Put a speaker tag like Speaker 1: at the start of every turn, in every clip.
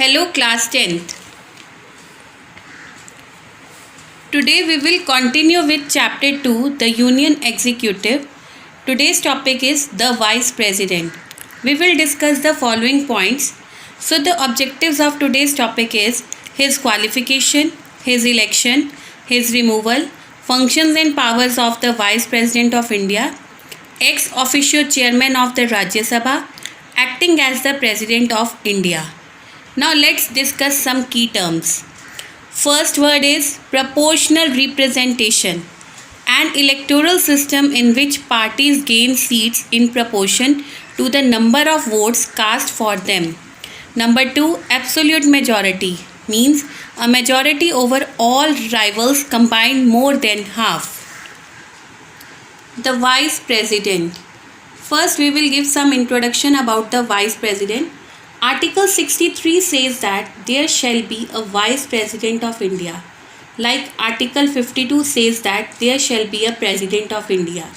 Speaker 1: Hello class 10th. Today we will continue with chapter 2, the Union Executive. Today's topic is the Vice President. We will discuss the following points. So the objectives of today's topic is his qualification, his election, his removal, functions and powers of the Vice President of India, ex officio chairman of the Rajya Sabha, acting as the President of India. Now let's discuss some key terms. First word is proportional representation, an electoral system in which parties gain seats in proportion to the number of votes cast for them. Number 2, absolute majority means a majority over all rivals combined more than half. The Vice President. First we will give some introduction about the Vice President. Article 63 says that there shall be a Vice President of India. Like Article 52 says that there shall be a President of India.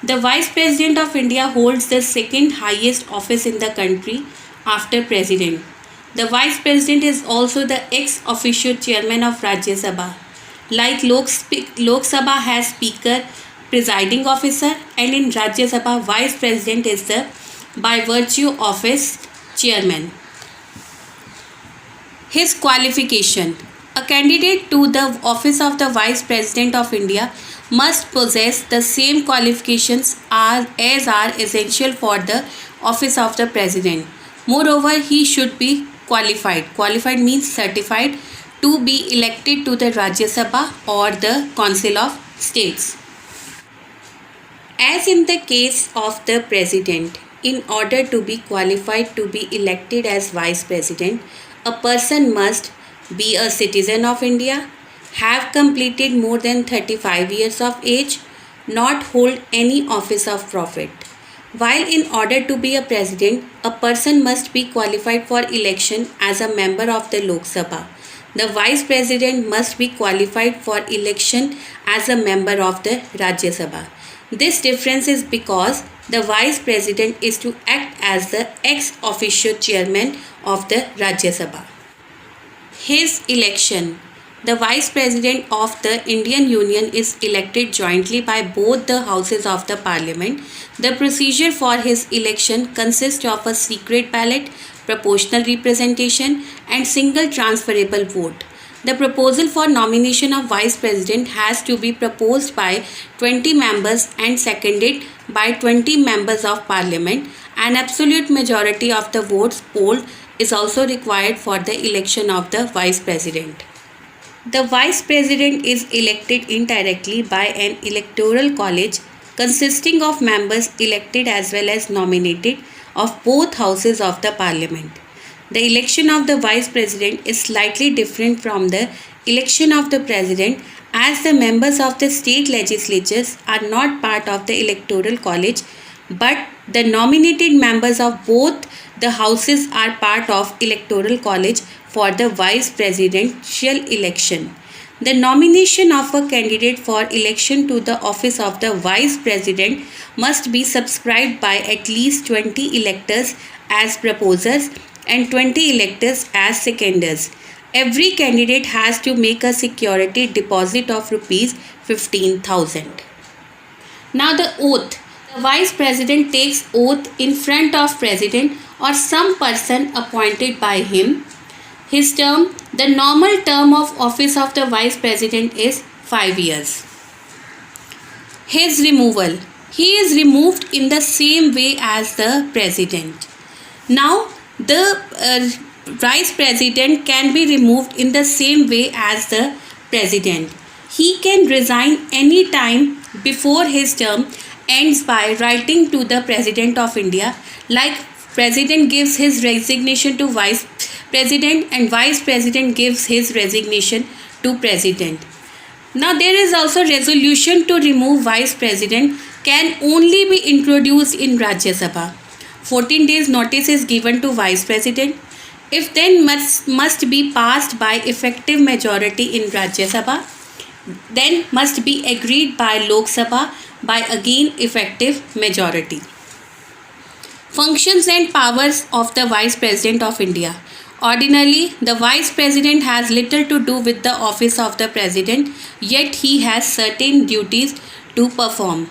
Speaker 1: The Vice President of India holds the second highest office in the country after President. The Vice President is also the ex officio chairman of Rajya Sabha. Like Lok Sabha has Speaker, presiding officer, and in Rajya Sabha, Vice President is the by virtue of his chairman. His qualification. A candidate to the office of the Vice President of India must possess the same qualifications as are essential for the office of the President. Moreover, he should be qualified. Qualified means certified to be elected to the Rajya Sabha or the Council of States. As in the case of the President, in order to be qualified to be elected as Vice President, a person must be a citizen of India, have completed more than 35 years of age, not hold any office of profit. While in order to be a president, a person must be qualified for election as a member of the Lok Sabha. The Vice President must be qualified for election as a member of the Rajya Sabha. This difference is because the Vice President is to act as the ex officio chairman of the Rajya Sabha. His election. The Vice President of the Indian Union is elected jointly by both the houses of the Parliament. The procedure for his election consists of a secret ballot, proportional representation, and single transferable vote. The proposal for nomination of Vice President has to be proposed by 20 members and seconded by 20 members of Parliament. An absolute majority of the votes polled is also required for the election of the Vice President. The Vice President is elected indirectly by an electoral college consisting of members elected as well as nominated of both houses of the Parliament. The election of the Vice President is slightly different from the election of the President, as the members of the state legislatures are not part of the electoral college, but the nominated members of both the houses are part of electoral college for the vice presidential election. The nomination of a candidate for election to the office of the Vice President must be subscribed by at least 20 electors as proposers and 20 electors as seconders. Every candidate has to make a security deposit of rupees 15,000. Now the oath. The Vice President takes oath in front of President or some person appointed by him. His term, the normal term of office of the Vice President is 5 years. His removal. He is removed in the same way as the President. Now, the Vice President can be removed in the same way as the President. He can resign any time before his term ends by writing to the President of India, like President gives his resignation to Vice President and Vice President gives his resignation to President. Now there is also resolution to remove Vice President can only be introduced in Rajya Sabha. 14 days notice is given to Vice President. If then must be passed by effective majority in Rajya Sabha, then must be agreed by Lok Sabha by again effective majority. Functions and powers of the Vice President of India. Ordinarily, the vice president has little to do with the office of the president, yet he has certain duties to perform.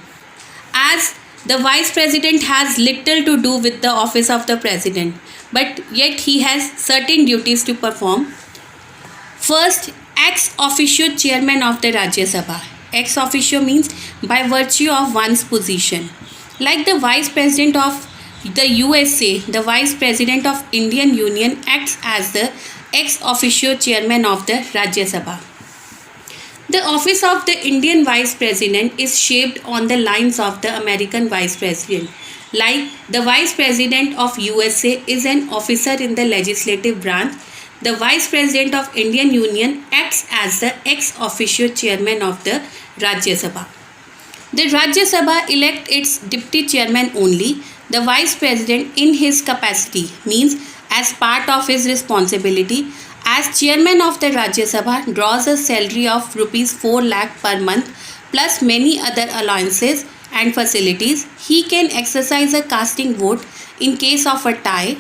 Speaker 1: As the vice president has little to do with the office of the president, but yet he has certain duties to perform. First, ex officio chairman of the Rajya Sabha. Ex officio means by virtue of one's position. Like the vice president of the USA, the vice president of Indian Union acts as the ex officio chairman of the Rajya Sabha. The office of the Indian vice president is shaped on the lines of the American vice president. Like the vice president of USA is an officer in the legislative branch, the vice president of Indian Union acts as the ex officio chairman of the Rajya Sabha. The Rajya Sabha elects its deputy chairman only. The vice president in his capacity means as part of his responsibility as chairman of the Rajya Sabha draws a salary of rupees 4 lakh per month plus many other allowances and facilities. He can exercise a casting vote in case of a tie.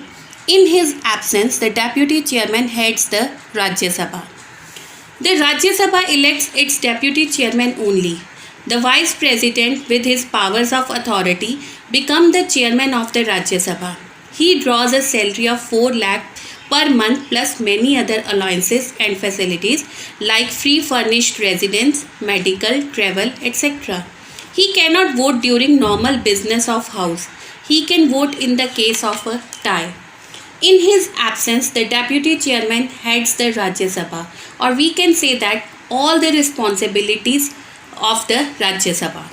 Speaker 1: In his absence, the deputy chairman heads the Rajya Sabha. The Rajya Sabha elects its deputy chairman only. The vice president with his powers of authority becomes the chairman of the Rajya Sabha. He draws a salary of 4 lakh per month plus many other allowances and facilities like free furnished residence, medical, travel, etc. He cannot vote during normal business of house. He can vote in the case of a tie. In his absence, the deputy chairman heads the Rajya Sabha, or we can say that all the responsibilities of the Rajya Sabha.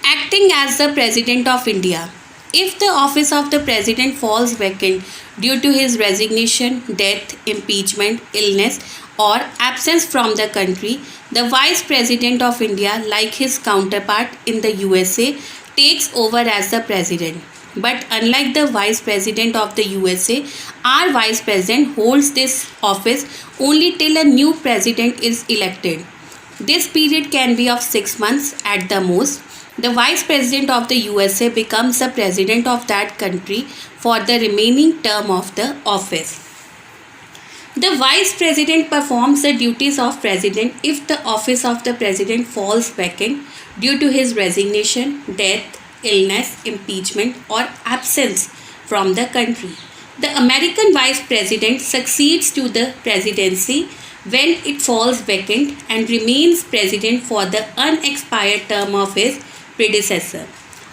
Speaker 1: Acting as the President of India. If the office of the President falls vacant due to his resignation, death, impeachment, illness, or absence from the country, the Vice President of India, like his counterpart in the USA, takes over as the President. But unlike the Vice President of the USA, our Vice President holds this office only till a new President is elected. This period can be of 6 months at the most. The Vice President of the USA becomes the President of that country for the remaining term of the office. The Vice President performs the duties of President if the office of the President falls vacant due to his resignation, death, illness, impeachment, or absence from the country. The American Vice President succeeds to the presidency when it falls vacant and remains President for the unexpired term of his predecessor.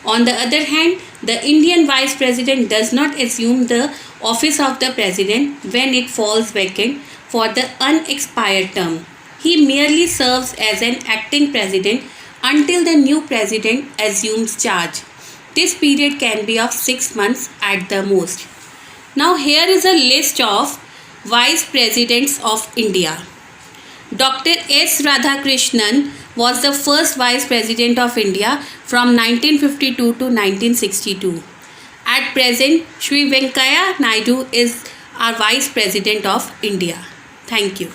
Speaker 1: On the other hand, the Indian Vice President does not assume the office of the President when it falls vacant for the unexpired term. He merely serves as an acting President until the new President assumes charge. This period can be of 6 months at the most. Now here is a list of Vice Presidents of India. Dr. S. Radhakrishnan was the first Vice President of India from 1952 to 1962. At present, Shri Venkaiah Naidu is our Vice President of India. Thank you.